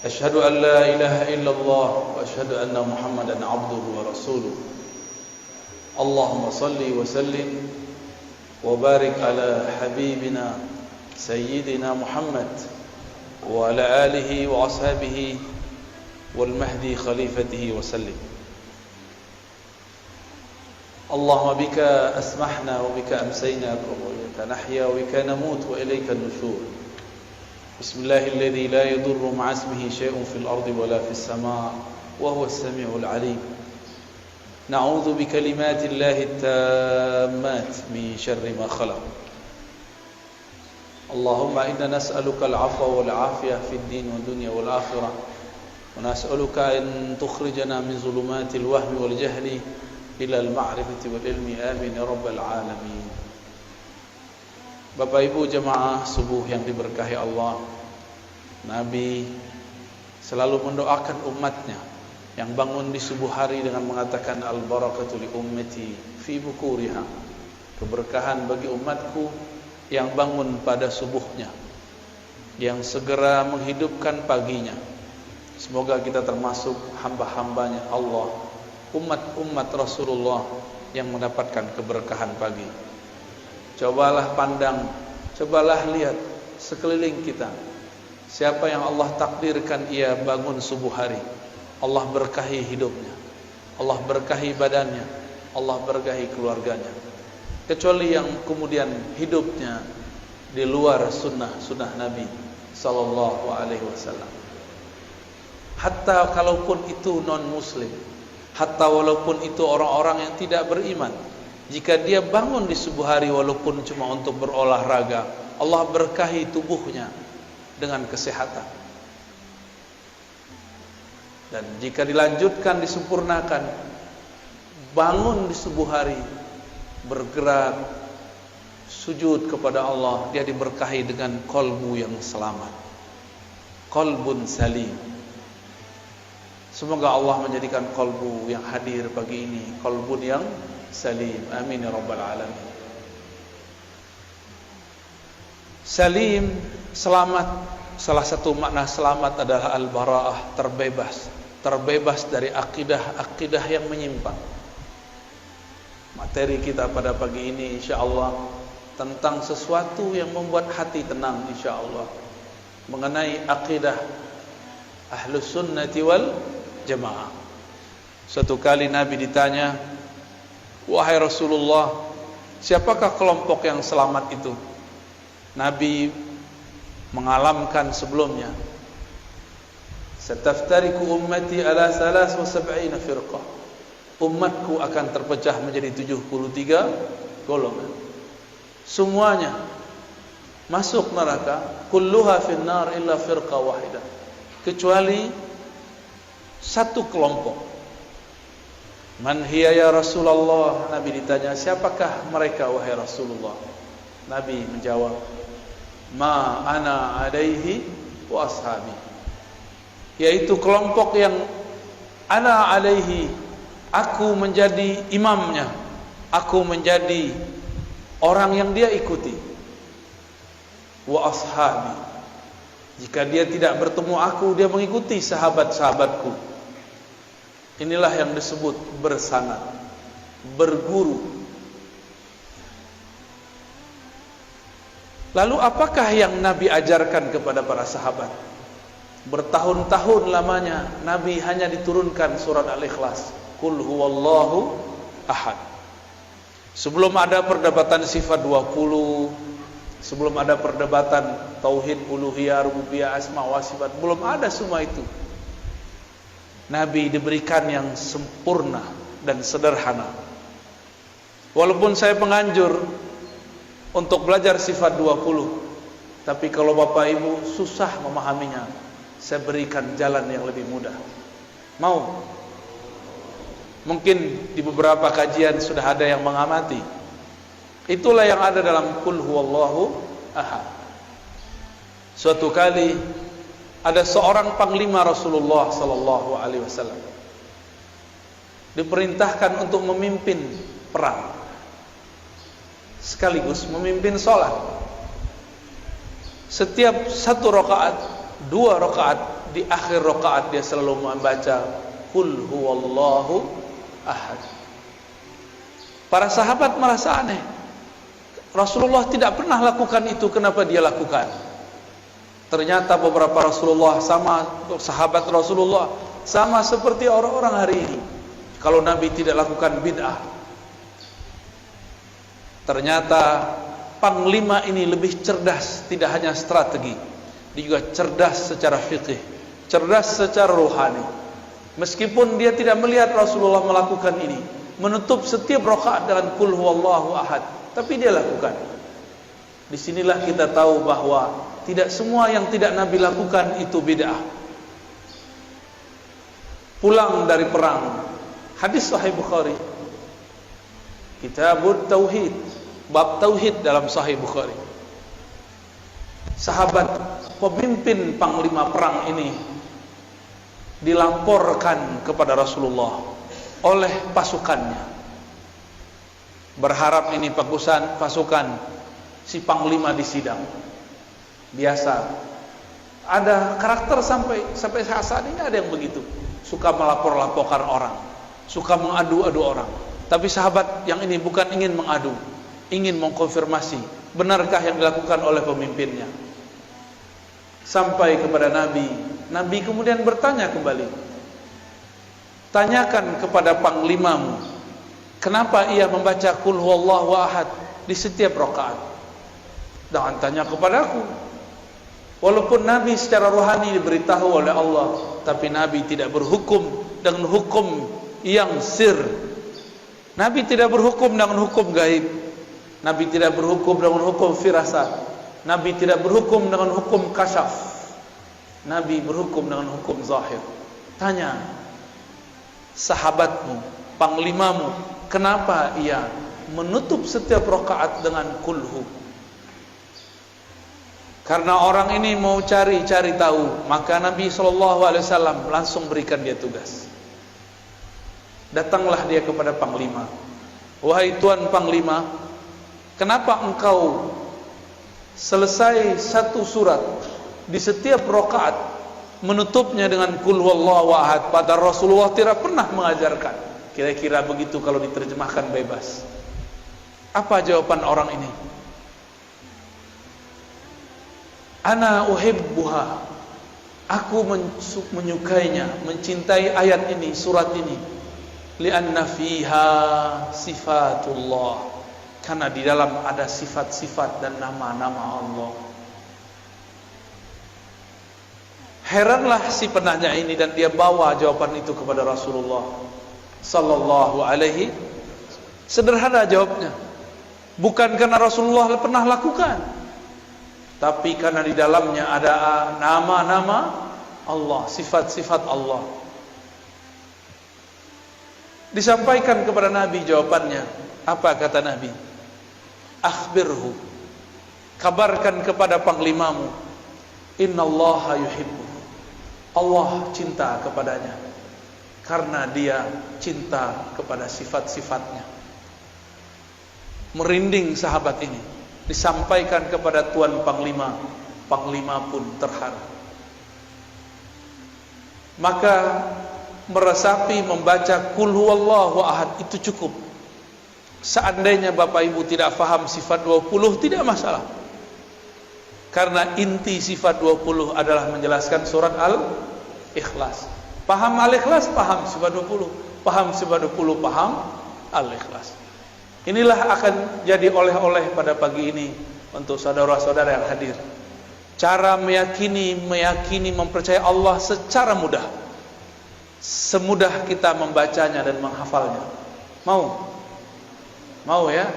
أشهد أن لا إله إلا الله وأشهد أن محمدا عبده ورسوله اللهم صل وسلم وبارك على حبيبنا سيدنا محمد وعلى آله وأصحابه والمهدي خليفته وسلم اللهم بك أسمحنا وبك أمسينا وبك نحيا وبك نموت وإليك النشور بسم الله الذي لا يضر مع اسمه شيء في الأرض ولا في السماء وهو السميع العليم نعوذ بكلمات الله التامات من شر ما خلق اللهم إنا نسألك العفو والعافية في الدين والدنيا والآخرة ونسألك أن تخرجنا من ظلمات الوهم والجهل إلى المعرفة والعلم آمين يا رب العالمين. Bapak Ibu jemaah subuh yang diberkahi Allah, Nabi selalu mendoakan umatnya yang bangun di subuh hari dengan mengatakan al-barakatu li ummati fi bukuriha, keberkahan bagi umatku yang bangun pada subuhnya, yang segera menghidupkan paginya. Semoga kita termasuk hamba-hambanya Allah, umat Rasulullah yang mendapatkan keberkahan pagi. Cobalah pandang, cobalah lihat sekeliling kita. Siapa yang Allah takdirkan ia bangun subuh hari, Allah berkahi hidupnya, Allah berkahi badannya, Allah berkahi keluarganya. Kecuali yang kemudian hidupnya di luar sunnah Nabi sallallahu alaihi wasallam. Hatta kalaupun itu non muslim, hatta walaupun itu orang-orang yang tidak beriman, jika dia bangun di subuh hari walaupun cuma untuk berolahraga, Allah berkahi tubuhnya dengan kesehatan. Dan jika dilanjutkan, disempurnakan, bangun di subuh hari, bergerak, sujud kepada Allah, dia diberkahi dengan kolbu yang selamat, kolbun salim. Semoga Allah menjadikan kolbu yang hadir pagi ini kolbun yang salim, amin ya rabbal alamin. Salim, selamat. Salah satu makna selamat adalah al-bara'ah, terbebas dari akidah yang menyimpang. Materi kita pada pagi ini insyaallah tentang sesuatu yang membuat hati tenang insyaallah, mengenai akidah Ahlus Sunnati wal Jamaah. Suatu kali Nabi ditanya, "Wahai Rasulullah, siapakah kelompok yang selamat itu?" Nabi mengalamkan sebelumnya, "Sataftariku ummati ala 73 firqah." Umatku akan terpecah menjadi 73 golongan. Semuanya masuk neraka, kulluha finnar illa firqah wahidah. Kecuali satu kelompok. Man hiya ya Rasulullah? Nabi ditanya, siapakah mereka wahai Rasulullah? Nabi menjawab, ma ana alaihi wa ashabi, yaitu kelompok yang ana alaihi, aku menjadi imamnya, aku menjadi orang yang dia ikuti. Wa ashabi, jika dia tidak bertemu aku, dia mengikuti sahabat-sahabatku. Inilah yang disebut bersanad, berguru. Lalu apakah yang Nabi ajarkan kepada para sahabat? Bertahun-tahun lamanya Nabi hanya diturunkan surat Al-Ikhlas, Qul huwallahu ahad. Sebelum ada perdebatan sifat 20, sebelum ada perdebatan tauhid, uluhiyah, rububiyah, asma wa sifat, belum ada semua itu. Nabi diberikan yang sempurna dan sederhana. Walaupun saya penganjur untuk belajar sifat 20, tapi kalau Bapak Ibu susah memahaminya, saya berikan jalan yang lebih mudah. Mau? Mungkin di beberapa kajian sudah ada yang mengamati. Itulah yang ada dalam Qul huwallahu ahad. Suatu kali ada seorang panglima Rasulullah sallallahu alaihi wasallam diperintahkan untuk memimpin perang sekaligus memimpin sholat. Setiap 1 rakaat, 2 rakaat di akhir rakaat dia selalu membaca Qul huwallahu ahad. Para sahabat merasa aneh. Rasulullah tidak pernah lakukan itu, kenapa dia lakukan? Ternyata beberapa sahabat Rasulullah sama seperti orang-orang hari ini. Kalau Nabi tidak lakukan bid'ah. Ternyata panglima ini lebih cerdas, tidak hanya strategi, dia juga cerdas secara fikih, cerdas secara rohani. Meskipun dia tidak melihat Rasulullah melakukan ini, menutup setiap rakaat dengan Qul huwallahu ahad, tapi dia lakukan. Disinilah kita tahu bahwa tidak semua yang tidak Nabi lakukan itu bid'ah. Pulang dari perang, hadis Sahih Bukhari, Kitabut Tauhid, bab tauhid dalam Sahih Bukhari. Sahabat pemimpin panglima perang ini dilaporkan kepada Rasulullah oleh pasukannya, berharap ini pasukan si panglima disidang. Biasa ada karakter sampai saat ini ada yang begitu, suka melapor-laporkan orang, suka mengadu-adu orang. Tapi sahabat yang ini bukan ingin mengadu, ingin mengkonfirmasi benarkah yang dilakukan oleh pemimpinnya. Sampai kepada Nabi, Nabi kemudian bertanya kembali, tanyakan kepada panglimamu, kenapa ia membaca Qul huwallahu ahad di setiap rakaat. Jangan tanya kepadaku. Walaupun Nabi secara rohani diberitahu oleh Allah, tapi Nabi tidak berhukum dengan hukum yang sir. Nabi tidak berhukum dengan hukum gaib. Nabi tidak berhukum dengan hukum firasat. Nabi tidak berhukum dengan hukum kasyaf. Nabi berhukum dengan hukum zahir. Tanya sahabatmu, panglimamu, kenapa ia menutup setiap rakaat dengan kulhu? Karena orang ini mau cari tahu, maka Nabi SAW langsung berikan dia tugas. Datanglah dia kepada panglima. Wahai tuan panglima, kenapa engkau selesai satu surat di setiap rakaat menutupnya dengan Qul huwallahu ahad, padahal Rasulullah tidak pernah mengajarkan? Kira-kira begitu kalau diterjemahkan bebas. Apa jawaban orang ini? Ana uhibbuha, aku menyukainya, mencintai ayat ini, surat ini. Lianna fiha sifatullah, karena di dalam ada sifat-sifat dan nama-nama Allah. Heranlah si penanya ini, dan dia bawa jawaban itu kepada Rasulullah sallallahu alaihi. Sederhana jawabnya, bukan karena Rasulullah pernah lakukan, tapi karena di dalamnya ada nama-nama Allah, sifat-sifat Allah. Disampaikan kepada Nabi jawabannya. Apa kata Nabi? Akhbirhu, kabarkan kepada panglimamu, innallaha yuhibbu, Allah cinta kepadanya, karena dia cinta kepada sifat-sifatnya. Merinding sahabat ini. Disampaikan kepada tuan panglima, panglima pun terharu. Maka meresapi membaca Qul huwallahu ahad itu cukup. Seandainya Bapak Ibu tidak faham sifat 20 tidak masalah, karena inti sifat 20 adalah menjelaskan surat Al-Ikhlas. Paham Al-Ikhlas, paham sifat 20. Paham sifat 20, paham Al-Ikhlas. Inilah akan jadi oleh-oleh pada pagi ini untuk saudara-saudara yang hadir. Cara meyakini, mempercayai Allah secara mudah, semudah kita membacanya dan menghafalnya. Mau ya?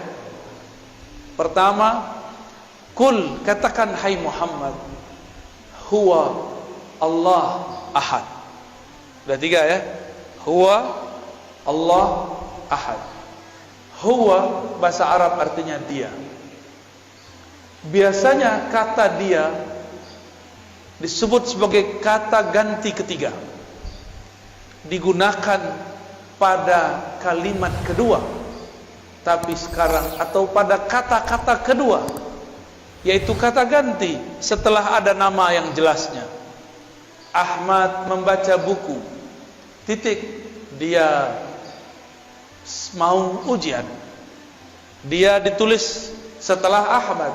Pertama, Qul, katakan hai Muhammad, huwa Allah ahad. Sudah 3 ya? Huwa Allah ahad. Huwa bahasa Arab artinya dia. Biasanya kata dia disebut sebagai kata ganti ketiga, digunakan pada kalimat kedua. Tapi sekarang, atau pada kata-kata kedua, yaitu kata ganti setelah ada nama yang jelasnya. Ahmad membaca buku, titik, dia mau ujian. Dia ditulis setelah Ahmad,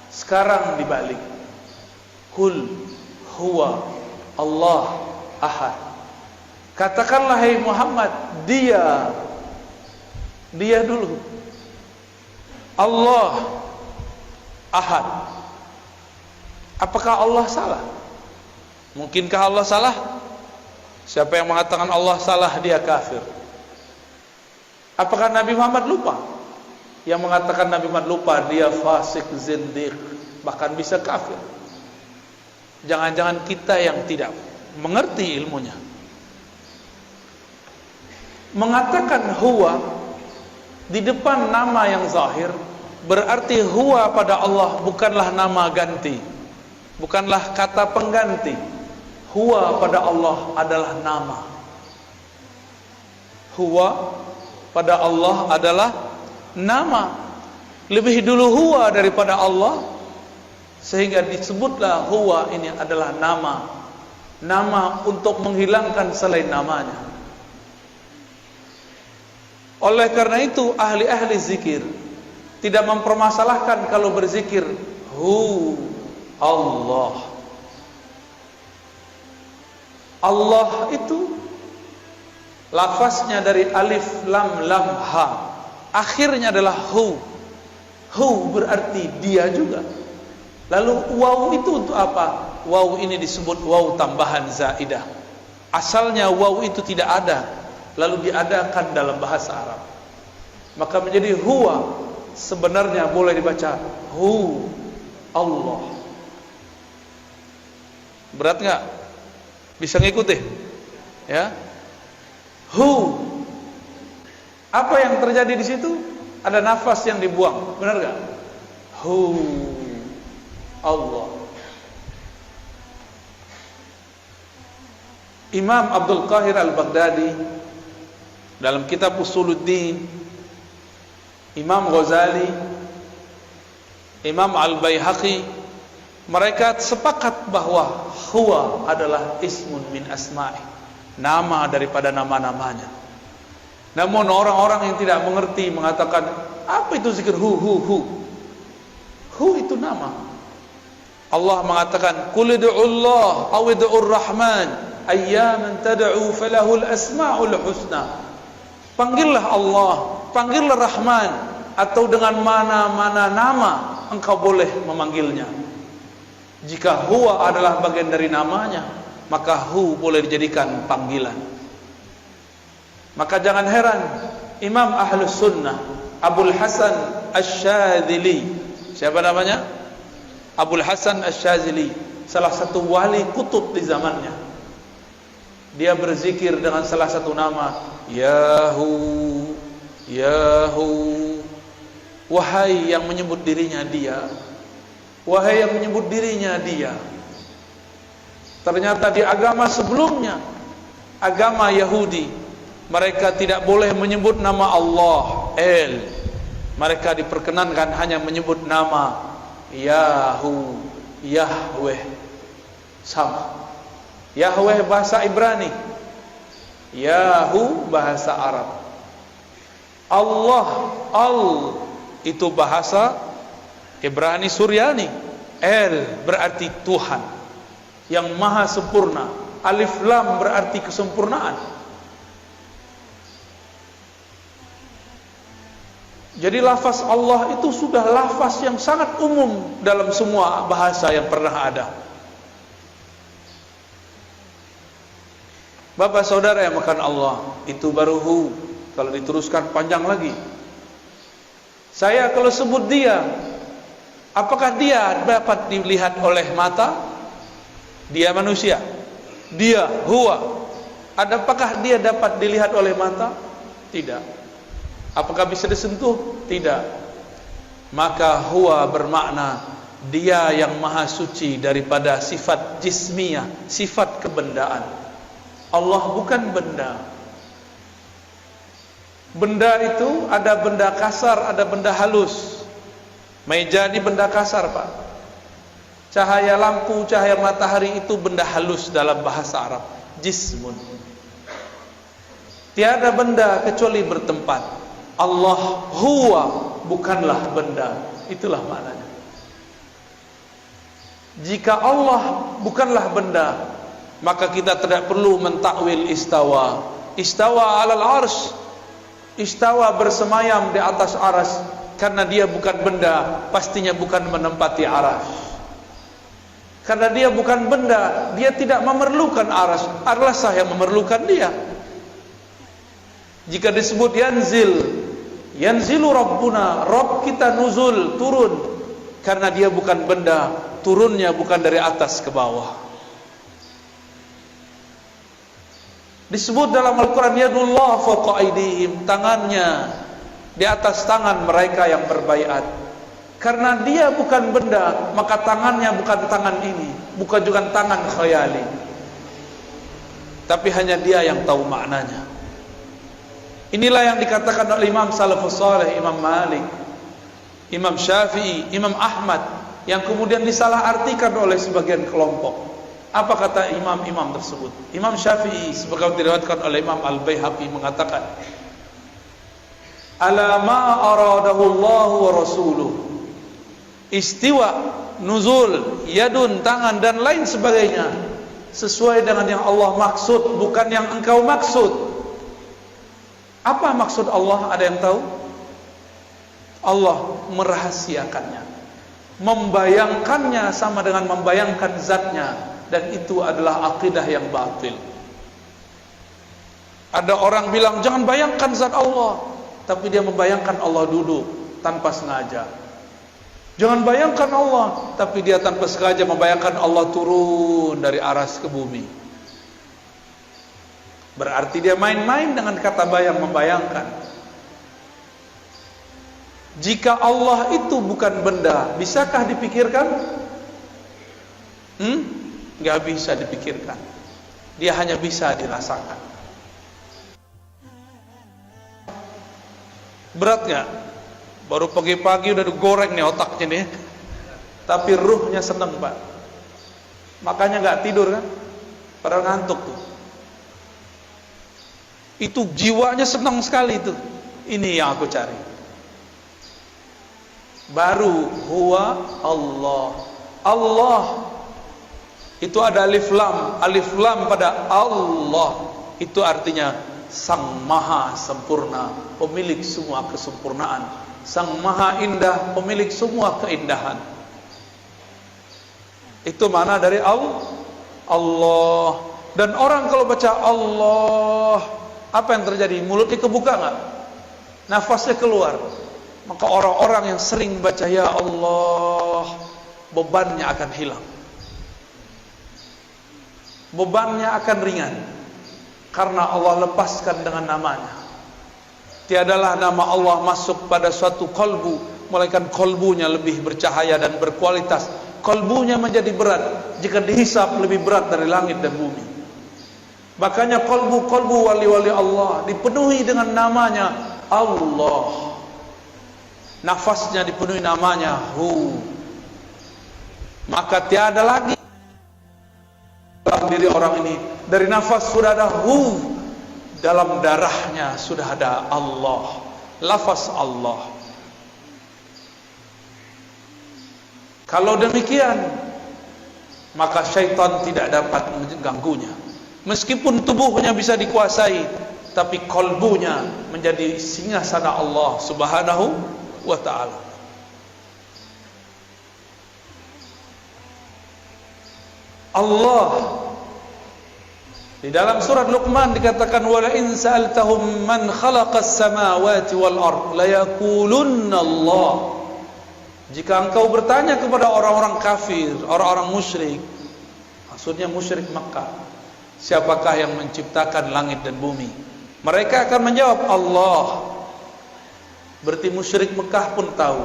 sekarang dibalik. Kul huwa Allah ahad. Katakanlah hai Muhammad, dia dulu. Allah ahad. Apakah Allah salah? Mungkinkah Allah salah? Siapa yang mengatakan Allah salah, dia kafir. Apakah Nabi Muhammad lupa? Yang mengatakan Nabi Muhammad lupa, dia fasik, zindiq, bahkan bisa kafir. Jangan-jangan kita yang tidak mengerti ilmunya. Mengatakan huwa di depan nama yang zahir, berarti huwa pada Allah bukanlah nama ganti, bukanlah kata pengganti. Huwa pada Allah adalah nama. Huwa pada Allah adalah nama. Lebih dulu huwa daripada Allah, sehingga disebutlah huwa ini adalah nama. Nama untuk menghilangkan selain namanya. Oleh karena itu ahli-ahli zikir tidak mempermasalahkan kalau berzikir hu Allah. Allah itu lafaznya dari alif lam lam ha, akhirnya adalah hu. Hu berarti dia juga. Lalu waw itu untuk apa? Waw ini disebut waw tambahan zaidah. Asalnya waw itu tidak ada, lalu diadakan dalam bahasa Arab, maka menjadi huwa. Sebenarnya boleh dibaca hu Allah. Berat nggak? Bisa ngikuti? Ya. Hu. Apa yang terjadi di situ? Ada nafas yang dibuang, benar nggak? Hu Allah. Imam Abdul Qahir Al-Baghdadi dalam kitab Usuluddin, Imam Ghazali, Imam Al-Baihaqi, mereka sepakat bahwa huwa adalah ismun min asma'i, nama daripada nama-namanya. Namun orang-orang yang tidak mengerti mengatakan, apa itu zikir hu? Hu itu nama. Allah mengatakan, qul ud'ullah aw ud'ur rahman ayyaman tad'u falahul asma'ul husna. Panggillah Allah, panggillah Rahman, atau dengan mana-mana nama engkau boleh memanggilnya. Jika huwa adalah bagian dari namanya, maka hu boleh dijadikan panggilan. Maka jangan heran Imam Ahlus Sunnah Abul Hasan Asy-Syadzili, siapa namanya? Abul Hasan Asy-Syadzili, salah satu wali kutub di zamannya. Dia berzikir dengan salah satu nama, Yahu, Yahu. Wahai yang menyebut dirinya dia, wahai yang menyebut dirinya dia. Ternyata di agama sebelumnya, agama Yahudi, mereka tidak boleh menyebut nama Allah, El. Mereka diperkenankan hanya menyebut nama Yahu, Yahweh. Sama. Yahweh bahasa Ibrani, Yahu bahasa Arab. Allah, Al itu bahasa Ibrani Suryani. El berarti Tuhan yang maha sempurna. Alif lam berarti kesempurnaan. Jadi lafaz Allah itu sudah lafaz yang sangat umum dalam semua bahasa yang pernah ada. Bapak saudara yang makan Allah, itu baru hu. Kalau diteruskan panjang lagi. Saya kalau sebut dia, apakah dia dapat dilihat oleh mata? Dia manusia. Dia huwa. Apakah dia dapat dilihat oleh mata? Tidak. Apakah bisa disentuh? Tidak. Maka huwa bermakna dia yang maha suci daripada sifat jismiyah, sifat kebendaan. Allah bukan benda. Benda itu ada benda kasar, ada benda halus. Meja ini benda kasar, Pak. Cahaya lampu, cahaya matahari itu benda halus dalam bahasa Arab. Jismun. Tiada benda kecuali bertempat. Allah huwa, bukanlah benda. Itulah maknanya. Jika Allah bukanlah benda, maka kita tidak perlu mentakwil istawa. Istawa alal arsy, istawa bersemayam di atas arsy. Karena dia bukan benda, pastinya bukan menempati arsy. Karena dia bukan benda, dia tidak memerlukan arsy. Arsy yang memerlukan dia. Jika disebut yanzilu Rabbuna, Rabb kita nuzul, turun. Karena dia bukan benda, turunnya bukan dari atas ke bawah. Disebut dalam Al-Quran yadullah fawqa aydihim, tangannya di atas tangan mereka yang berbaiat. Karena dia bukan benda, maka tangannya bukan tangan ini, bukan juga tangan khayali, tapi hanya dia yang tahu maknanya. Inilah yang dikatakan oleh Imam Salafus Saleh, Imam Malik, Imam Syafi'i, Imam Ahmad, yang kemudian disalahartikan oleh sebagian kelompok. Apa kata imam-imam tersebut? Imam Syafi'i sebagai diriwayatkan oleh Imam Al-Baihaqi mengatakan, ala ma aradahu Allah wa rasuluh, istiwa, nuzul, yadun, tangan dan lain sebagainya, sesuai dengan yang Allah maksud, bukan yang engkau maksud. Apa maksud Allah? Ada yang tahu? Allah merahasiakannya, membayangkannya sama dengan membayangkan zatnya, dan itu adalah akidah yang batil. Ada orang bilang jangan bayangkan zat Allah, tapi dia membayangkan Allah duduk tanpa sengaja. Jangan bayangkan Allah, tapi dia tanpa sengaja membayangkan Allah turun dari aras ke bumi. Berarti dia main-main dengan kata bayang, membayangkan. Jika Allah itu bukan benda, bisakah dipikirkan? Gak bisa dipikirkan. Dia hanya bisa dirasakan. Berat gak? Baru pagi-pagi udah digoreng nih otaknya nih. Tapi ruhnya seneng Pak. Makanya gak tidur kan? Padahal ngantuk tuh. Itu jiwanya senang sekali itu. Ini yang aku cari. Baru huwa Allah. Allah itu ada alif lam pada Allah. Itu artinya Sang Maha Sempurna, pemilik semua kesempurnaan. Sang Maha Indah, pemilik semua keindahan. Itu mana dari Allah. Dan orang kalau baca Allah, apa yang terjadi? Mulutnya kebuka nggak? Nafasnya keluar. Maka orang-orang yang sering baca ya Allah, bebannya akan hilang. Bebannya akan ringan. Karena Allah lepaskan dengan namanya. Tiadalah nama Allah masuk pada suatu kolbu, melainkan kolbunya lebih bercahaya dan berkualitas. Kolbunya menjadi berat jika dihisap lebih berat dari langit dan bumi. Makanya kolbu-kolbu wali-wali Allah dipenuhi dengan namanya Allah. Nafasnya dipenuhi namanya Hu. Maka tiada lagi dalam diri orang ini, dari nafas sudah ada Hu, dalam darahnya sudah ada Allah, lafaz Allah. Kalau demikian, maka syaitan tidak dapat mengganggunya. Meskipun tubuhnya bisa dikuasai, tapi kolbunya menjadi singgasana Allah Subhanahu wa ta'ala. Allah di dalam surat Luqman dikatakan wala in sa'altahum man khalaqas samawati wal ard la yaqulunna Allah. Jika engkau bertanya kepada orang-orang kafir, orang-orang musyrik, maksudnya musyrik Makkah, siapakah yang menciptakan langit dan bumi? Mereka akan menjawab Allah. Berarti musyrik Mekah pun tahu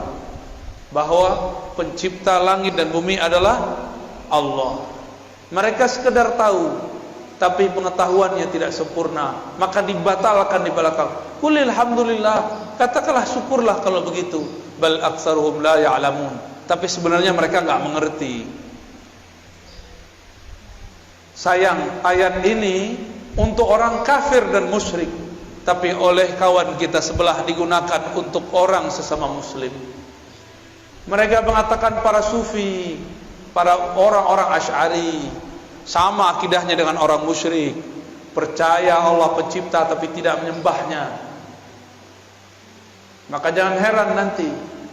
bahwa pencipta langit dan bumi adalah Allah. Mereka sekedar tahu, tapi pengetahuannya tidak sempurna, maka dibatalkan di belakang. Qul alhamdulillah, katakanlah syukurlah kalau begitu. Bal aktsaruhum la ya'lamun. Tapi sebenarnya mereka enggak mengerti. Sayang, ayat ini untuk orang kafir dan musyrik, tapi oleh kawan kita sebelah digunakan untuk orang sesama muslim. Mereka mengatakan para sufi, para orang-orang Asy'ari sama akidahnya dengan orang musyrik, percaya Allah pencipta tapi tidak menyembahnya. Maka jangan heran nanti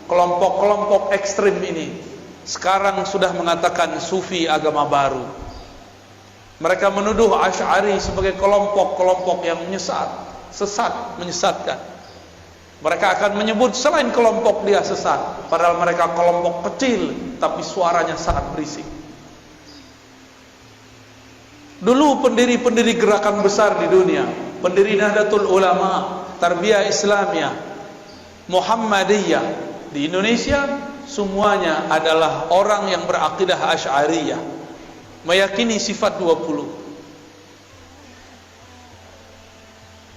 kelompok-kelompok ekstrim ini sekarang sudah mengatakan sufi agama baru. Mereka menuduh Asy'ari sebagai kelompok-kelompok yang sesat, menyesatkan. Mereka akan menyebut selain kelompok dia sesat, padahal mereka kelompok kecil tapi suaranya sangat berisik. Dulu pendiri-pendiri gerakan besar di dunia, pendiri Nahdlatul Ulama, Tarbiyah Islamiyah, Muhammadiyah di Indonesia, semuanya adalah orang yang berakidah Asy'ariyah, meyakini sifat 20.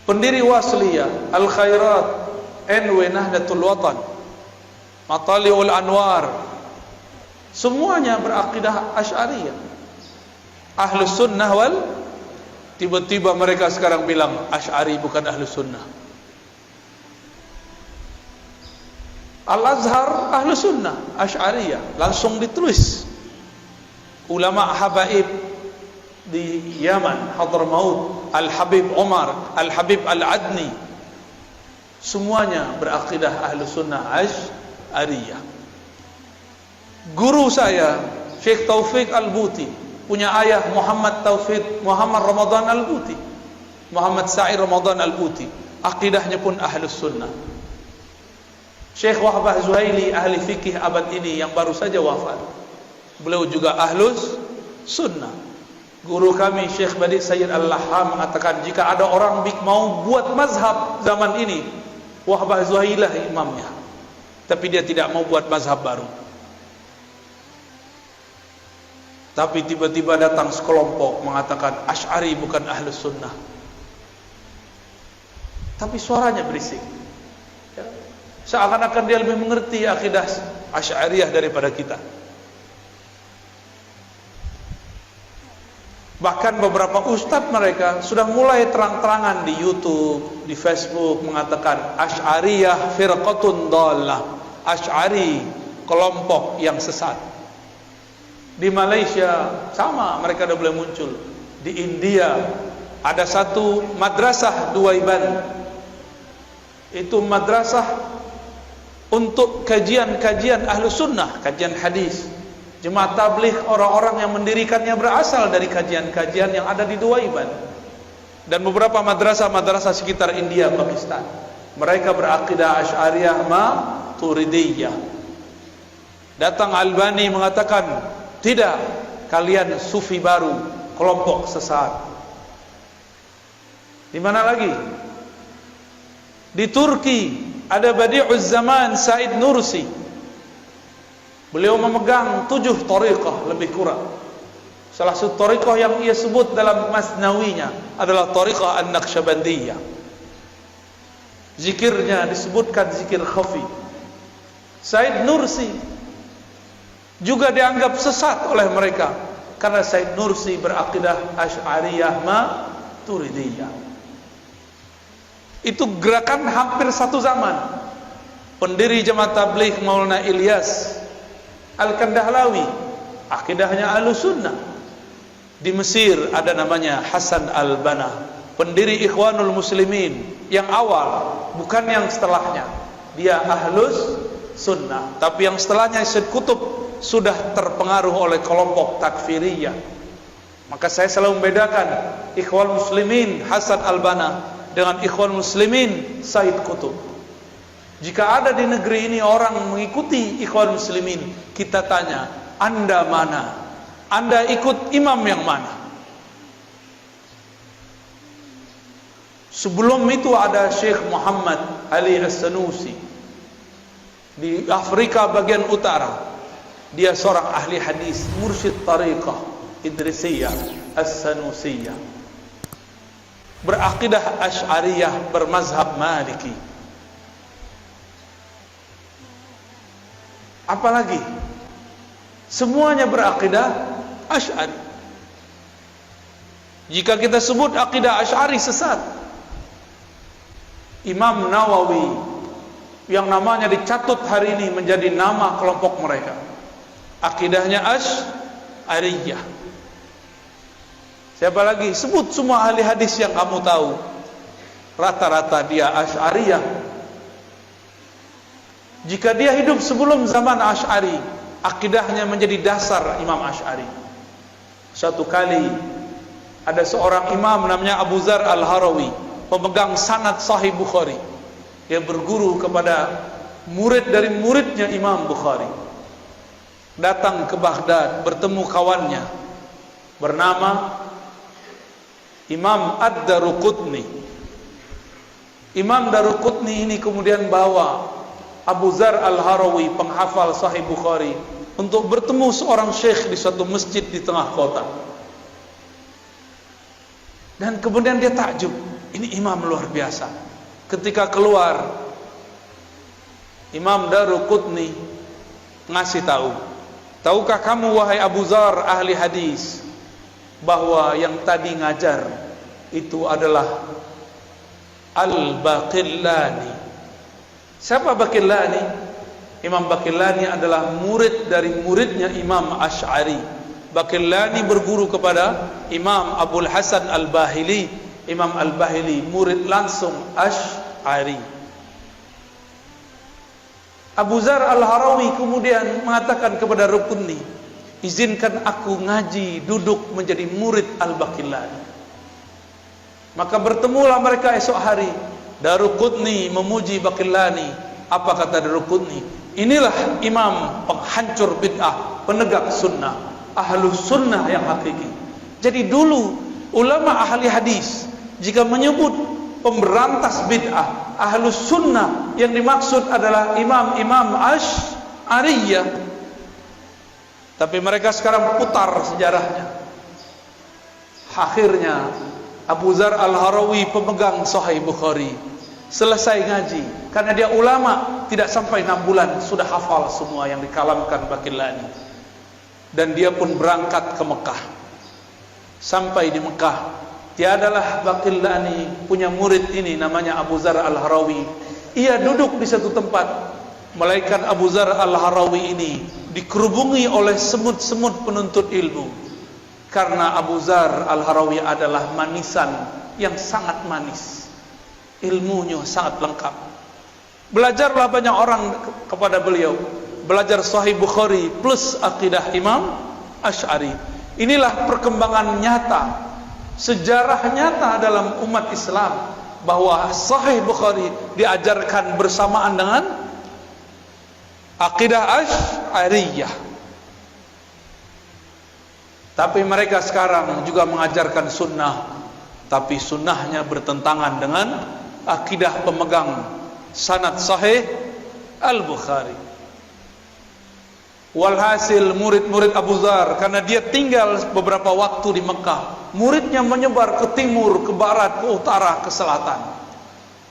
Pendiri Wasliyah, Al-Khairat, NW Nahdlatul Watan, Matali'ul Anwar, semuanya berakidah Asy'ariyah. Ahlus Sunnah wal, tiba-tiba mereka sekarang bilang Asy'ari bukan Ahlus Sunnah. Al-Azhar Ahlus Sunnah, Asy'ariyah, langsung ditulis. Ulama habaib di Yaman, Hadramaut, Al-Habib Umar, Al-Habib Al-Adni, semuanya berakidah Ahlus Sunnah Asy'ariyah. Guru saya Syekh Taufik Al-Buti punya ayah Muhammad Ramadan Al-Buti, Muhammad Sa'i Ramadan Al-Buti, akidahnya pun Ahlus Sunnah. Syekh Wahbah Zuhaili, ahli fikih abad ini yang baru saja wafat, beliau juga Ahlus Sunnah. Guru kami Syekh Badi Sayyid Al-Laham mengatakan, jika ada orang mau buat mazhab zaman ini, Wahbah Zuhailah imamnya, tapi dia tidak mau buat mazhab baru. Tapi tiba-tiba datang sekelompok mengatakan Asy'ari bukan Ahlus Sunnah, tapi suaranya berisik, ya. Seakan-akan dia lebih mengerti akidah Asy'ariyah daripada kita. Bahkan beberapa ustadz mereka sudah mulai terang-terangan di YouTube, di Facebook mengatakan Asy'ariyah firqatun dhallah, Asy'ari kelompok yang sesat. Di Malaysia sama, mereka sudah mulai muncul. Di India ada satu madrasah Duaiban, itu madrasah untuk kajian-kajian Ahlus Sunnah, kajian hadis. Jemaah tabligh, orang-orang yang mendirikannya berasal dari kajian-kajian yang ada di Duaiban. Dan beberapa madrasah-madrasah sekitar India, Pakistan, mereka berakidah Asy'ariyah Maturidiyah. Datang Albani mengatakan, tidak, kalian sufi baru, kelompok sesat. Di mana lagi? Di Turki ada Badi'uz Zaman Said Nursi. Beliau memegang 7 thariqah lebih kurang. Salah satu thariqah yang ia sebut dalam Masnawinya adalah thariqah An-Naqsyabandiyah. Zikirnya disebutkan zikir khafi. Said Nursi juga dianggap sesat oleh mereka karena Said Nursi berakidah Asy'ariyah Maturidiyah. Itu gerakan hampir satu zaman. Pendiri Jemaah Tabligh Maulana Ilyas Al-Kandahlawi, akidahnya Ahlus Sunnah. Di Mesir ada namanya Hasan Al-Banna, pendiri Ikhwanul Muslimin yang awal, bukan yang setelahnya. Dia Ahlus Sunnah, tapi yang setelahnya Syed Qutb sudah terpengaruh oleh kelompok takfiriyah. Maka saya selalu membedakan Ikhwan Muslimin Hasan Al-Banna dengan Ikhwan Muslimin Said Qutb. Jika ada di negeri ini orang mengikuti Ikhwan Muslimin, kita tanya, Anda mana? Anda ikut imam yang mana? Sebelum itu ada Syekh Muhammad Ali As-Sanusi di Afrika bagian utara. Dia seorang ahli hadis, mursyid tariqah Idrisiyah As-Sanusiyah, berakidah Asy'ariyah, bermazhab Maliki. Apalagi semuanya berakidah Asy'ari. Jika kita sebut akidah Asy'ari sesat. Imam Nawawi yang namanya dicatut hari ini menjadi nama kelompok mereka. Akidahnya Asy'ariyah. Siapa lagi? Sebut semua ahli hadis yang kamu tahu. Rata-rata dia Asy'ariyah. Jika dia hidup sebelum zaman Asy'ari, akidahnya menjadi dasar Imam Asy'ari. Suatu kali ada seorang imam namanya Abu Dzar Al-Harawi, pemegang sanad Sahih Bukhari. Dia berguru kepada murid dari muridnya Imam Bukhari. Datang ke Baghdad, bertemu kawannya bernama Imam Ad-Daruqutni. Imam Daruqutni ini kemudian bawa Abu Dzar Al-Harawi, penghafal Sahih Bukhari, untuk bertemu seorang syekh di suatu masjid di tengah kota. Dan kemudian dia takjub, ini imam luar biasa. Ketika keluar, Imam Daruqutni ngasih tahu, tahukah kamu wahai Abu Dzar ahli hadis, bahwa yang tadi ngajar itu adalah Al-Baqillani. Siapa Baqillani? Imam Baqillani adalah murid dari muridnya Imam Asy'ari. Baqillani berguru kepada Imam Abul Hasan Al-Bahili. Imam Al-Bahili murid langsung Asy'ari. Abu Dzar Al-Harawi kemudian mengatakan kepada Rukunni, izinkan aku ngaji, duduk menjadi murid Al-Baqillani. Maka bertemulah mereka esok hari. Daruqutni memuji Baqillani. Apa kata Daruqutni? Inilah imam penghancur bid'ah, penegak sunnah, ahlus sunnah yang hakiki. Jadi dulu ulama ahli hadis jika menyebut pemberantas bid'ah, ahlus sunnah, yang dimaksud adalah imam-imam Asy'ariyah. Tapi mereka sekarang putar sejarahnya. Akhirnya Abu Dzar Al-Harawi, pemegang Sahih Bukhari, selesai ngaji, karena dia ulama, tidak sampai 6 bulan sudah hafal semua yang dikalamkan Baqillani. Dan dia pun berangkat ke Mekah. Sampai di Mekah, tiadalah Baqillani punya murid ini namanya Abu Dzar Al-Harawi. Ia duduk di satu tempat, melainkan Abu Dzar Al-Harawi ini dikerubungi oleh semut-semut penuntut ilmu. Karena Abu Dzar Al-Harawi adalah manisan yang sangat manis, ilmunya sangat lengkap. Belajarlah banyak orang kepada beliau, belajar Sahih Bukhari plus akidah Imam Asy'ari. Inilah perkembangan nyata, sejarah nyata dalam umat Islam, bahwa Sahih Bukhari diajarkan bersamaan dengan akidah Asy'ariyah. Tapi mereka sekarang juga mengajarkan sunnah, tapi sunnahnya bertentangan dengan akidah pemegang sanad Sahih Al-Bukhari. Walhasil murid-murid Abu Dzar, karena dia tinggal beberapa waktu di Mekah, muridnya menyebar ke timur, ke barat, ke utara, ke selatan.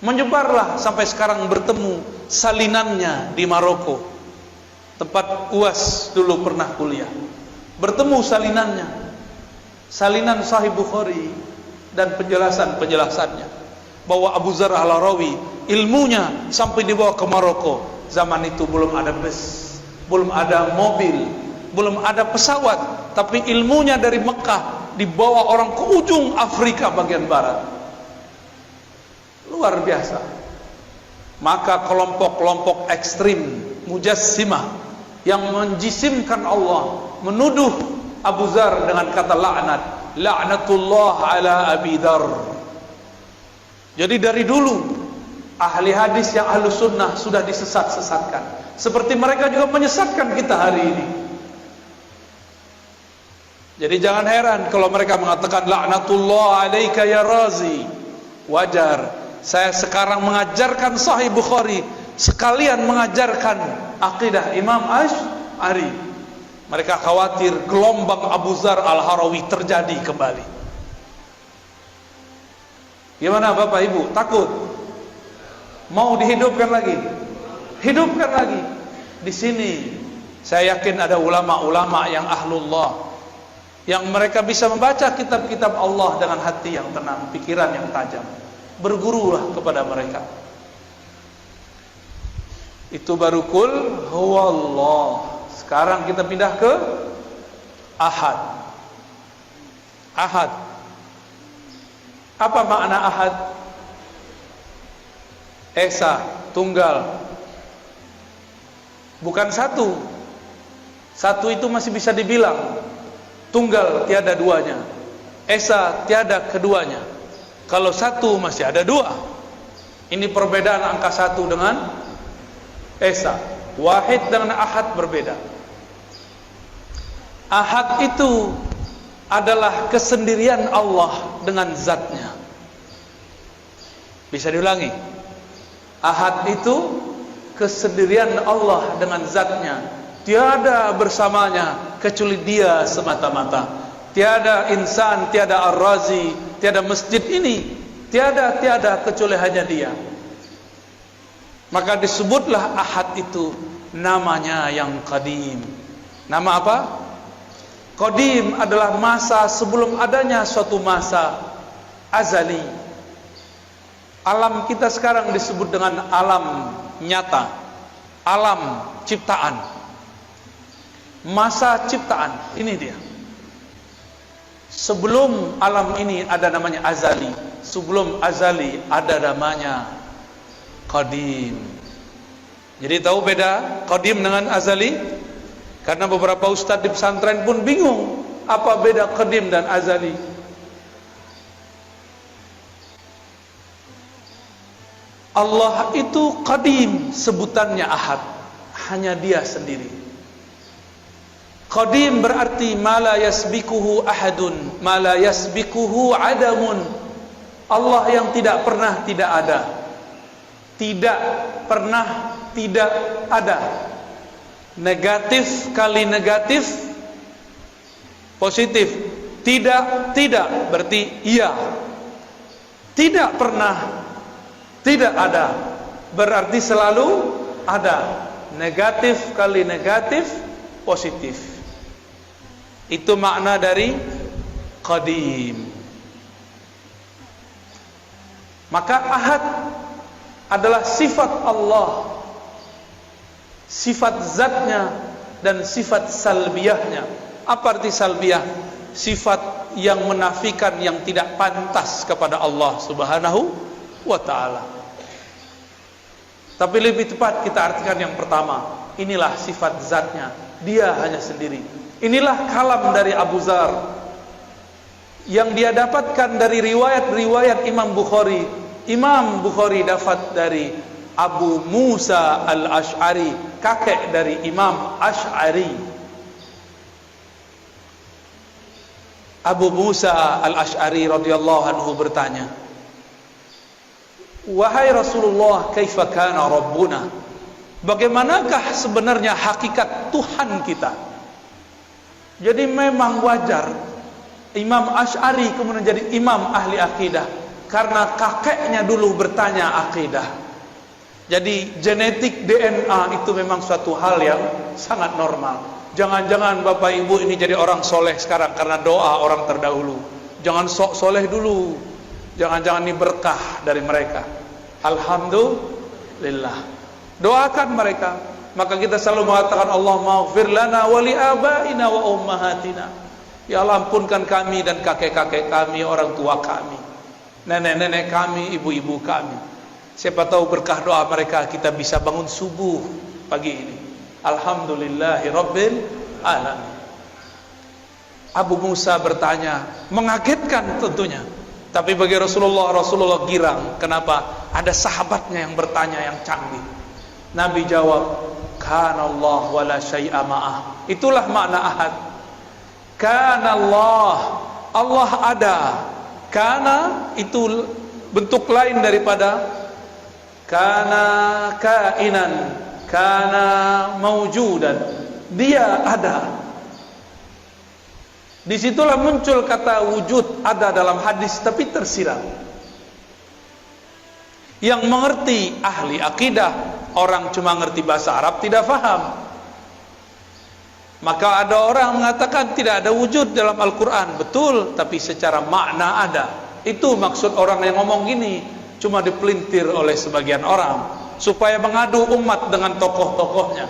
Menyebarlah sampai sekarang bertemu salinannya di Maroko, tempat UAS dulu pernah kuliah. Bertemu salinannya, salinan Sahih Bukhari dan penjelasan-penjelasannya, bahwa Abu Dzar Al-Harawi ilmunya sampai dibawa ke Maroko. Zaman itu belum ada bus, belum ada mobil, belum ada pesawat, tapi ilmunya dari Mekah dibawa orang ke ujung Afrika bagian barat. Luar biasa. Maka kelompok-kelompok ekstrim Mujassimah yang menjisimkan Allah menuduh Abu Dzar dengan kata laknat, laknatullah ala Abi Dzar. Jadi dari dulu ahli hadis yang ahlu sunnah sudah disesat-sesatkan, seperti mereka juga menyesatkan kita hari ini. Jadi jangan heran kalau mereka mengatakan laknatullah alaika ya Razi. Wajar, saya sekarang mengajarkan Sahih Bukhari sekalian mengajarkan akidah Imam Asy'ari. Mereka khawatir gelombang Abu Dzar Al-Harawi terjadi kembali. Gimana Bapak Ibu? Takut? Mau dihidupkan lagi? Hidupkan lagi. Di sini saya yakin ada ulama-ulama yang ahlullah, yang mereka bisa membaca kitab-kitab Allah dengan hati yang tenang, pikiran yang tajam. Bergurulah kepada mereka. Itu baru kul huwallah. Sekarang kita pindah ke ahad. Ahad. Apa makna ahad? Esa, tunggal. Bukan satu. Satu itu masih bisa dibilang. Tunggal tiada duanya. Esa tiada keduanya. Kalau satu masih ada dua. Ini perbedaan angka satu dengan esa. Wahid dengan ahad berbeda. Ahad itu adalah kesendirian Allah dengan zatnya. Bisa diulangi. Ahad itu kesendirian Allah dengan zatnya. Tiada bersamanya kecuali Dia semata-mata. Tiada insan, tiada ar-razi, tiada masjid ini, tiada kecuali hanya Dia. Maka disebutlah ahad itu namanya yang qadim. Nama apa? Qadim adalah masa sebelum adanya suatu masa azali. Alam kita sekarang disebut dengan alam nyata, alam ciptaan, masa ciptaan. Ini dia. Sebelum alam ini ada namanya azali. Sebelum azali ada namanya qadim. Jadi tahu beda qadim dengan azali? Karena beberapa ustadz di pesantren pun bingung apa beda qadim dan azali. Allah itu qadim, sebutannya ahad, hanya Dia sendiri. Qadim berarti ma la yasbikuhu ahadun, ma la yasbikuhu adamun. Allah yang tidak pernah tidak ada. Tidak pernah tidak ada. Negatif kali negatif positif. Tidak berarti iya. Tidak pernah tidak ada berarti selalu ada. Negatif kali negatif positif. Itu makna dari qadim. Maka ahad adalah sifat Allah, sifat zatnya dan sifat salbiyahnya. Apa arti salbiyah? Sifat yang menafikan yang tidak pantas kepada Allah Subhanahu wa ta'ala. Tapi lebih tepat kita artikan yang pertama. Inilah sifat zatnya, Dia hanya sendiri. Inilah kalam dari Abu Dzar yang dia dapatkan dari riwayat-riwayat Imam Bukhari. Imam Bukhari dapat dari Abu Musa al-Ash'ari, kakek dari Imam Ash'ari. Abu Musa al-Ash'ari radhiyallahu anhu bertanya, "Wahai Rasulullah, kaifa kana rabbuna?" Bagaimanakah sebenarnya hakikat Tuhan kita? Jadi memang wajar Imam Ash'ari kemudian jadi imam ahli akidah karena kakeknya dulu bertanya akidah. Jadi genetik DNA itu memang suatu hal yang sangat normal. Jangan-jangan Bapak Ibu ini jadi orang soleh sekarang karena doa orang terdahulu. Jangan sok soleh dulu. Jangan-jangan ini berkah dari mereka. Alhamdulillah. Doakan mereka. Maka kita selalu mengatakan Allahumma ighfir lana wa li abaina wa ummahatina. Ya Allah, ampunkan kami dan kakek-kakek kami, orang tua kami, nenek-nenek kami, ibu-ibu kami. Siapa tahu berkah doa mereka kita bisa bangun subuh pagi ini. Alhamdulillahi rabbil alamin. Abu Musa bertanya, mengagetkan tentunya. Tapi bagi Rasulullah girang. Kenapa? Ada sahabatnya yang bertanya yang canggih. Nabi jawab, kana Allah wa la syai'a ma'ah. Itulah makna ahad. Kana Allah ada. Kana itu bentuk lain daripada kana kainan, kana maujudan. Dia ada. Disitulah muncul kata wujud, ada dalam hadis tapi tersirat. Yang mengerti ahli akidah, orang cuma ngerti bahasa Arab tidak faham. Maka ada orang mengatakan tidak ada wujud dalam Al-Quran. Betul, tapi secara makna ada. Itu maksud orang yang ngomong gini, cuma dipelintir oleh sebagian orang supaya mengadu umat dengan tokoh-tokohnya.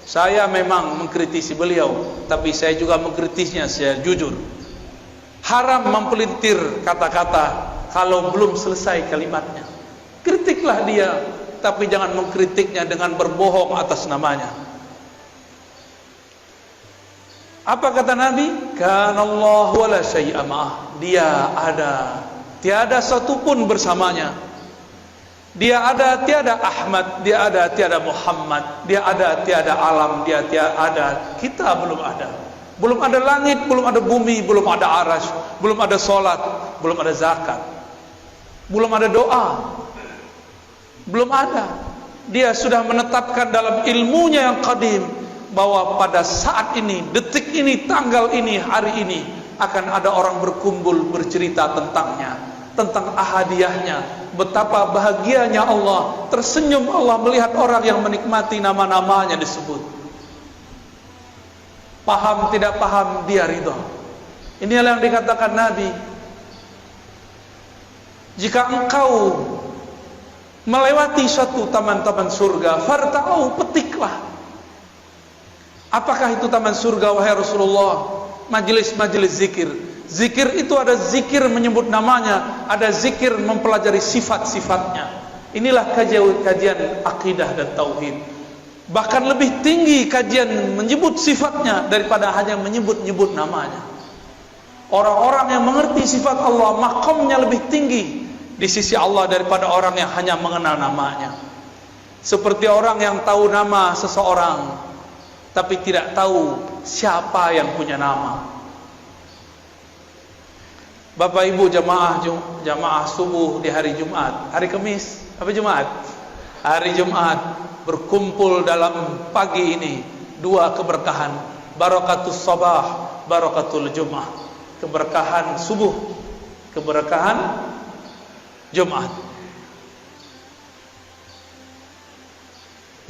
Saya memang mengkritisi beliau, tapi saya juga mengkritisnya secara jujur. Haram mempelintir kata-kata kalau belum selesai kalimatnya. Kritiklah dia, tapi jangan mengkritiknya dengan berbohong atas namanya. Apa kata Nabi? Kanallahu wala syai'a ma'ah. Dia ada, tiada satu pun bersamanya. Dia ada, tiada Ahmad. Dia ada, tiada Muhammad. Dia ada, tiada alam. Dia tiada ada, kita belum ada. Belum ada langit, belum ada bumi, belum ada arash, belum ada solat, belum ada zakat, belum ada doa, belum ada. Dia sudah menetapkan dalam ilmunya yang qadim bahwa pada saat ini, detik ini, tanggal ini, hari ini akan ada orang berkumpul bercerita tentangnya, tentang ahadiyahnya, betapa bahagianya Allah, tersenyum Allah melihat orang yang menikmati nama-namanya disebut. Paham tidak paham, dia ridha. Inilah yang dikatakan Nabi, jika engkau melewati suatu taman-taman surga, farta'u, petiklah. Apakah itu taman surga wahai Rasulullah? Majelis-majelis zikir. Zikir itu ada zikir menyebut namanya, ada zikir mempelajari sifat-sifatnya. Inilah kajian akidah dan tauhid. Bahkan lebih tinggi kajian menyebut sifatnya daripada hanya menyebut-nyebut namanya. Orang-orang yang mengerti sifat Allah, makamnya lebih tinggi di sisi Allah daripada orang yang hanya mengenal namanya. Seperti orang yang tahu nama seseorang tapi tidak tahu siapa yang punya nama. Bapak Ibu jamaah subuh di hari Jumat, hari Kamis, apa Jumat? Hari Jumat berkumpul dalam pagi ini dua keberkahan, barakatus sabah, barakatul Jumat. Keberkahan subuh, keberkahan Jumat.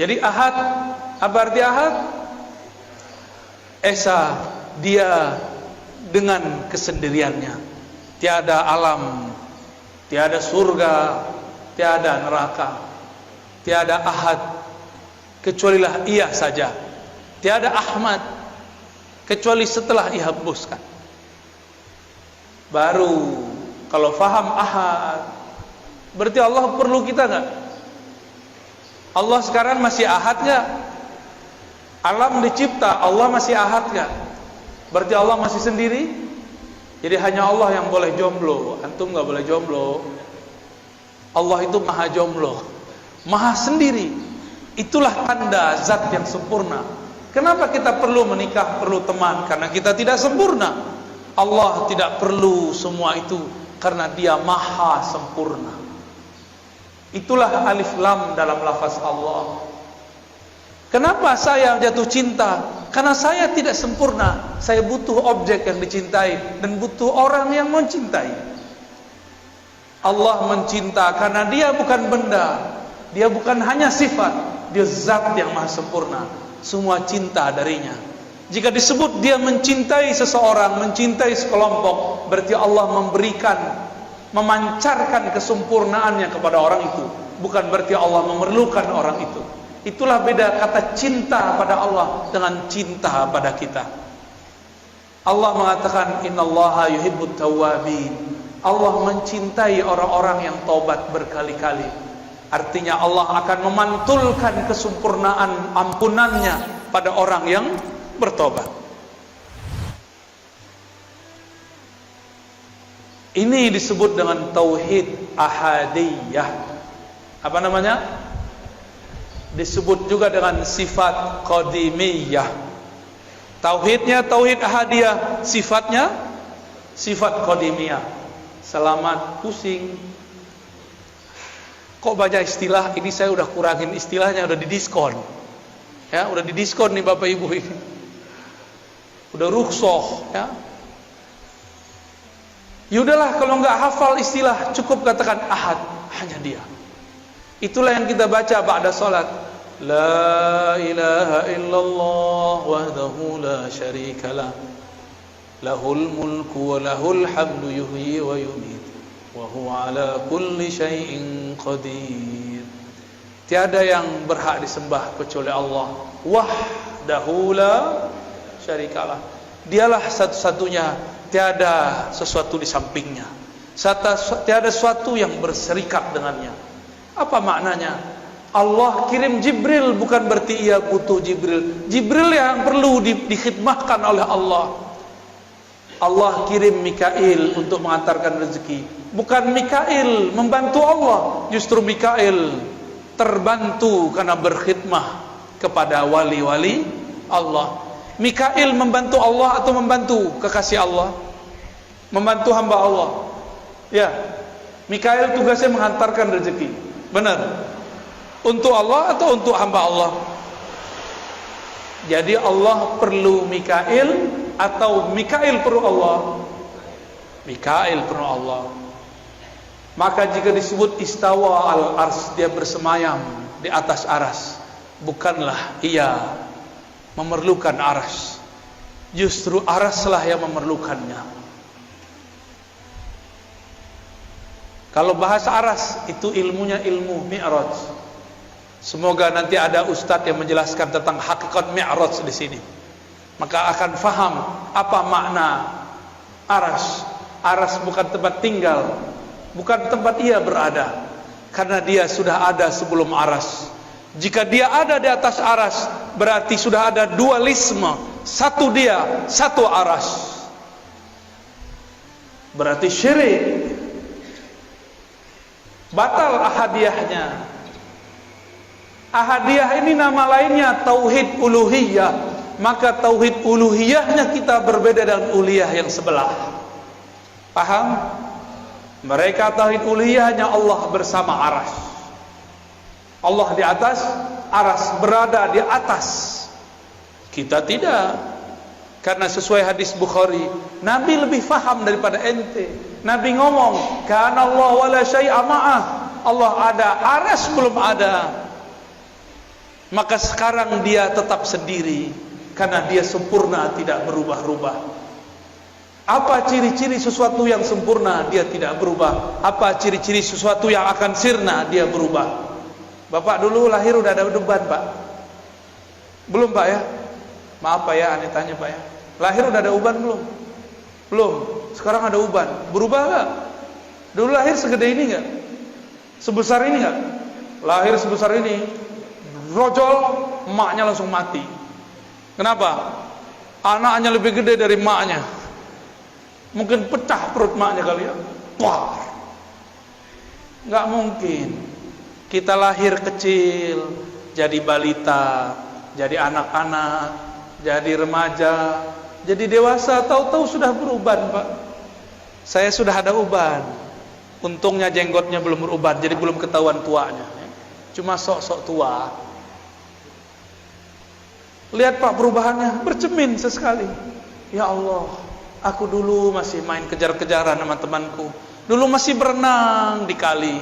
Jadi Ahad, apa arti Ahad? Esa, dia dengan kesendiriannya, tiada alam, tiada surga, tiada neraka, tiada Ahad kecualilah ia saja, tiada Ahmad kecuali setelah ia hembuskan. Baru kalau faham Ahad, berarti Allah perlu kita enggak? Allah sekarang masih Ahad enggak? Alam dicipta, Allah masih Ahad enggak? Berarti Allah masih sendiri? Jadi hanya Allah yang boleh jomblo, antum enggak boleh jomblo. Allah itu maha jomblo, maha sendiri. Itulah tanda zat yang sempurna. Kenapa kita perlu menikah, perlu teman? Karena kita tidak sempurna. Allah tidak perlu semua itu karena dia maha sempurna. Itulah alif lam dalam lafaz Allah. Kenapa saya jatuh cinta? Karena saya tidak sempurna. Saya butuh objek yang dicintai dan butuh orang yang mencintai. Allah mencinta karena dia bukan benda, dia bukan hanya sifat, dia zat yang maha sempurna. Semua cinta darinya. Jika disebut dia mencintai seseorang, mencintai sekelompok, berarti Allah memberikan, memancarkan kesempurnaannya kepada orang itu. Bukan berarti Allah memerlukan orang itu. Itulah beda kata cinta pada Allah dengan cinta pada kita. Allah mengatakan innallaha yuhibbut tawwabin. Allah mencintai orang-orang yang taubat berkali-kali. Artinya Allah akan memantulkan kesempurnaan ampunannya pada orang yang bertobat. Ini disebut dengan tauhid ahadiyah. Apa namanya? Disebut juga dengan sifat qadimiyah. Tauhidnya tauhid ahadiyah, sifatnya sifat qadimiyah. Selamat pusing. Kok baca istilah ini, saya udah kurangin istilahnya, udah didiskon. Ya, udah didiskon nih Bapak Ibu ini. Udah rukhsah, ya. Yaudahlah kalau enggak hafal istilah, cukup katakan ahad, hanya dia. Itulah yang kita baca ba'da salat. La ilaha illallah wahdahu la syarika lah, lahul mulku wa lahul hamdu yuhyi wa yumiit wa huwa ala kulli syai'in qadir. Tiada yang berhak disembah kecuali Allah, wahdahu la syarikalah. Dialah satu-satunya, tiada sesuatu di sampingnya, tiada sesuatu yang berserikat dengannya. Apa maknanya? Allah kirim Jibril bukan berarti ia butuh Jibril. Jibril yang perlu dikhidmahkan oleh Allah. Allah kirim Mikail untuk mengantarkan rezeki, bukan Mikail membantu Allah. Justru Mikail terbantu karena berkhidmah kepada wali-wali Allah. Mikail membantu Allah atau membantu kekasih Allah? Membantu hamba Allah. Ya, Mikail tugasnya menghantarkan rezeki. Benar. Untuk Allah atau untuk hamba Allah? Jadi Allah perlu Mikail atau Mikail perlu Allah? Mikail perlu Allah. Maka jika disebut istawa al-ars, dia bersemayam di atas aras, bukanlah ia memerlukan aras. Justru araslah yang memerlukannya. Kalau bahasa aras itu ilmunya ilmu Mi'raj. Semoga nanti ada ustadz yang menjelaskan tentang hakikat Mi'raj di sini. Maka akan faham apa makna aras. Aras bukan tempat tinggal, bukan tempat ia berada, karena dia sudah ada sebelum aras. Jika dia ada di atas aras, berarti sudah ada dualisme. Satu dia, satu aras. Berarti syirik. Batal ahadiyahnya. Ahadiyah ini nama lainnya tauhid uluhiyah. Maka tauhid uluhiyahnya kita berbeda dengan uluhiyah yang sebelah. Paham? Mereka tauhid uluhiyahnya Allah bersama aras. Allah di atas aras, berada di atas. Kita tidak. Karena sesuai hadis Bukhari, Nabi lebih faham daripada ente. Nabi ngomong, kana Allah wala syai'a ma'ah. Allah ada, aras belum ada. Maka sekarang dia tetap sendiri, karena dia sempurna, tidak berubah-ubah. Apa ciri-ciri sesuatu yang sempurna? Dia tidak berubah. Apa ciri-ciri sesuatu yang akan sirna? Dia berubah. Bapak dulu lahir udah ada uban, Pak? Belum, Pak ya? Maaf Pak ya, aneh tanya Pak ya. Lahir udah ada uban belum? Belum. Sekarang ada uban. Berubah gak? Dulu lahir segede ini gak? Sebesar ini gak? Lahir sebesar ini, rojol, emaknya langsung mati. Kenapa? Anaknya lebih gede dari emaknya. Mungkin pecah perut emaknya kali ya. Wah, nggak mungkin. Kita lahir kecil, jadi balita, jadi anak-anak, jadi remaja, jadi dewasa, tahu-tahu sudah beruban, Pak. Saya sudah ada uban. Untungnya jenggotnya belum beruban, jadi belum ketahuan tuanya. Cuma sok-sok tua. Lihat Pak perubahannya, bercermin sesekali. Ya Allah, aku dulu masih main kejar-kejaran sama temanku. Dulu masih berenang di kali,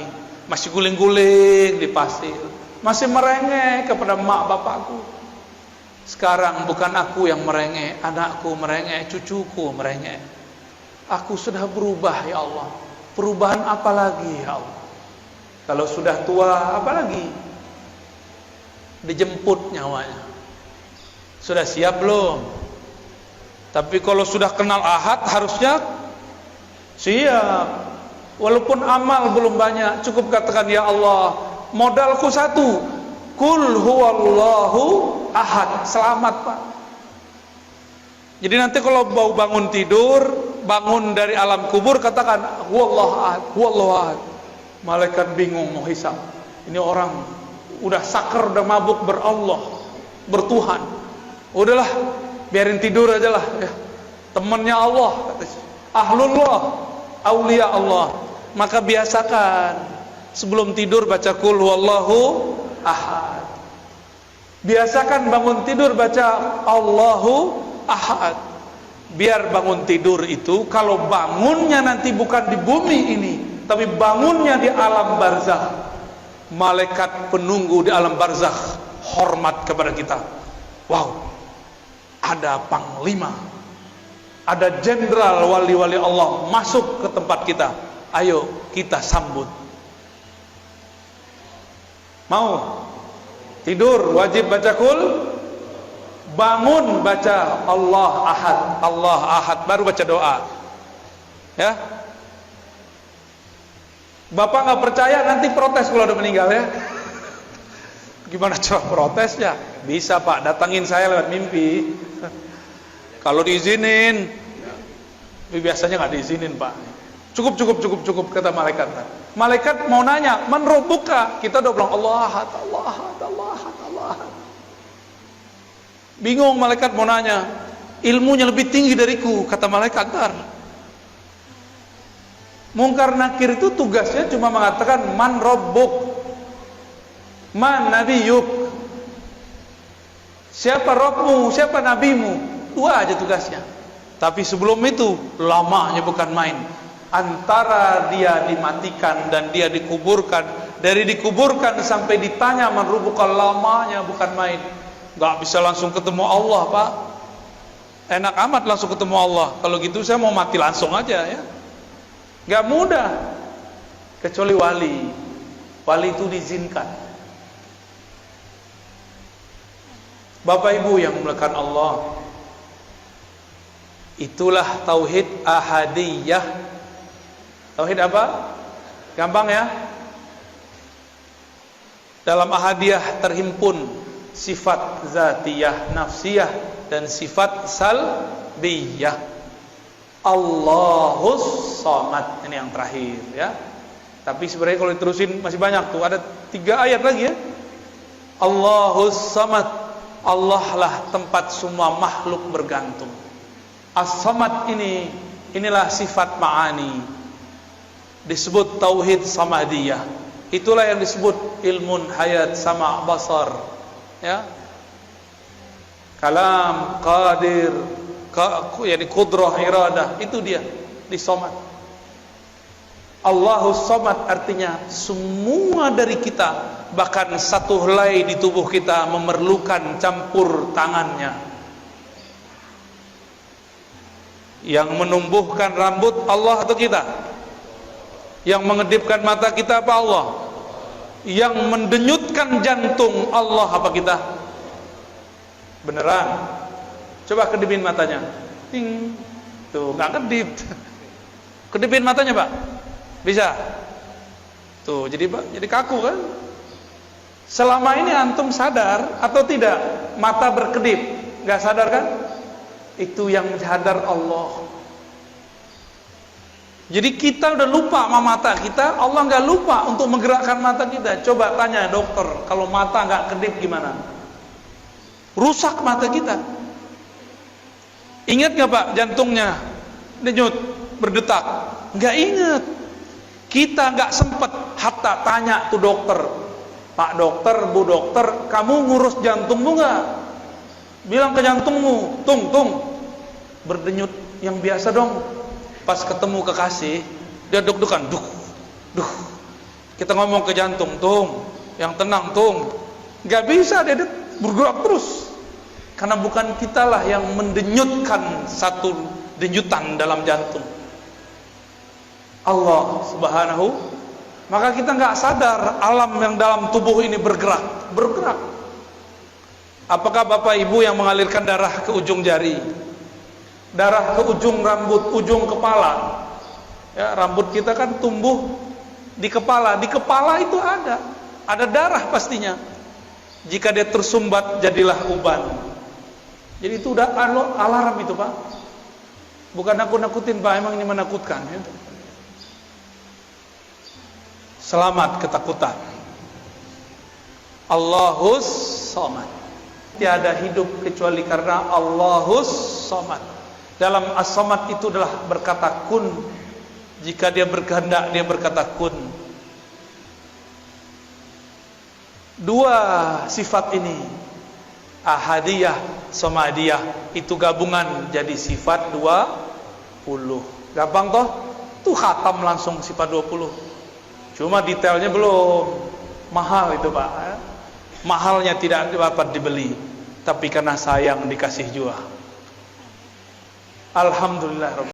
masih guling-guling di pasir, masih merengek kepada mak bapakku. Sekarang bukan aku yang merengek, anakku merengek, cucuku merengek. Aku sudah berubah ya Allah. Perubahan apa lagi ya Allah? Kalau sudah tua apa lagi? Dijemput nyawanya. Sudah siap belum? Tapi kalau sudah kenal ahad harusnya siap. Walaupun amal belum banyak, cukup katakan ya Allah, modalku satu, kul huwallahu ahad. Selamat Pak. Jadi nanti kalau mau bangun tidur, bangun dari alam kubur, katakan huwallahu ahad, huwallahu ahad. Malaikat bingung mau hisab. Ini orang udah sakar, udah mabuk berallah, bertuhan. Udahlah, biarin tidur aja lah ya. Temannya Allah, ahlullah, aulia Allah. Maka biasakan sebelum tidur baca kul huwallahu ahad. Biasakan bangun tidur baca Allahu ahad. Biar bangun tidur itu, kalau bangunnya nanti bukan di bumi ini, tapi bangunnya di alam barzakh. Malaikat penunggu di alam barzakh hormat kepada kita. Wow, ada panglima, ada jenderal wali-wali Allah masuk ke tempat kita. Ayo kita sambut. Mau? Tidur wajib baca kul, bangun baca Allah Ahad, Allah Ahad, baru baca doa. Ya. Bapak nggak percaya nanti protes kalau udah meninggal ya. Gimana cara protesnya? Bisa Pak, datangin saya lewat mimpi. Kalau diizinin, tapi biasanya nggak diizinin Pak. Cukup kata malaikat. Malaikat mau nanya, man rabbuka? Kita udah bilang Allah Ahad, Allah Ahad, Allah Ahad, Allah Ahad. Bingung malaikat mau nanya, ilmunya lebih tinggi dariku, kata malaikat. Ntar Mungkar Nakir itu tugasnya cuma mengatakan man rabbuk, man nabiyuk, siapa Rabbmu, siapa nabimu. Dua aja tugasnya. Tapi sebelum itu lamanya bukan main. Antara dia dimatikan dan dia dikuburkan, dari dikuburkan sampai ditanya man rabbuka, lamanya bukan main. Gak bisa langsung ketemu Allah Pak. Enak amat langsung ketemu Allah. Kalau gitu saya mau mati langsung aja ya. Gak mudah. Kecuali wali. Wali itu diizinkan. Bapak Ibu yang dimuliakan Allah, itulah tauhid ahadiyah. Tauhid apa? Gampang ya. Dalam ahadiyah terhimpun sifat zatiyah, nafsiyah, dan sifat salbiyah. Allahus Samad, ini yang terakhir ya. Tapi sebenarnya kalau diterusin masih banyak tuh, ada 3 ayat lagi ya. Allahus Samad, Allah lah tempat semua makhluk bergantung. As-Samad inilah sifat ma'ani, disebut tauhid samadiyah. Itulah yang disebut ilmun hayat sama basar ya. Kalam, qadir, yani kudrah, iradah, itu dia di Samad. Allahus Samad artinya semua dari kita, bahkan satu helai di tubuh kita memerlukan campur tangannya. Yang menumbuhkan rambut Allah atau kita? Yang mengedipkan mata kita apa Allah? Yang mendenyutkan jantung Allah apa kita? Beneran? Coba kedipin matanya. Ting. Tuh, nggak kedip. Kedipin matanya, Pak. Bisa? Tuh, jadi kaku kan? Selama ini antum sadar atau tidak mata berkedip? Nggak sadar kan? Itu yang sadar Allah. Jadi kita udah lupa sama mata kita, Allah nggak lupa untuk menggerakkan mata kita. Coba tanya dokter, kalau mata nggak kedip gimana? Rusak mata kita. Ingat nggak Pak jantungnya denyut, berdetak? Nggak ingat. Kita nggak sempet hatta tanya tuh dokter, Pak dokter, Bu dokter, kamu ngurus jantungmu nggak? Bilang ke jantungmu, tung, berdenyut yang biasa dong. Pas ketemu kekasih, dia deg-degan, duh. Kita ngomong ke jantung, tung, yang tenang, tung. Gak bisa, dia bergerak terus. Karena bukan kitalah yang mendenyutkan satu denyutan dalam jantung. Allah Subhanahu. Maka kita gak sadar alam yang dalam tubuh ini bergerak. Apakah Bapak Ibu yang mengalirkan darah ke ujung jari, darah ke ujung rambut, ujung kepala ya, rambut kita kan tumbuh di kepala. Di kepala itu ada darah pastinya. Jika dia tersumbat jadilah uban. Jadi itu udah alarm itu Pak. Bukan aku nakutin Pak, emang ini menakutkan ya. Selamat ketakutan. Allahus Samad. Tiada hidup kecuali karena Allahus Samad. Dalam As-Samad itu adalah berkata kun. Jika dia berkehendak, dia berkata kun. Dua sifat ini, ahadiyah, samadiyah, itu gabungan jadi sifat 20. Gampang toh? Tuh khatam langsung sifat 20. Cuma detailnya belum. Mahal itu Pak. mahalnya tidak dapat dibeli, tapi karena sayang dikasih juga. Alhamdulillah.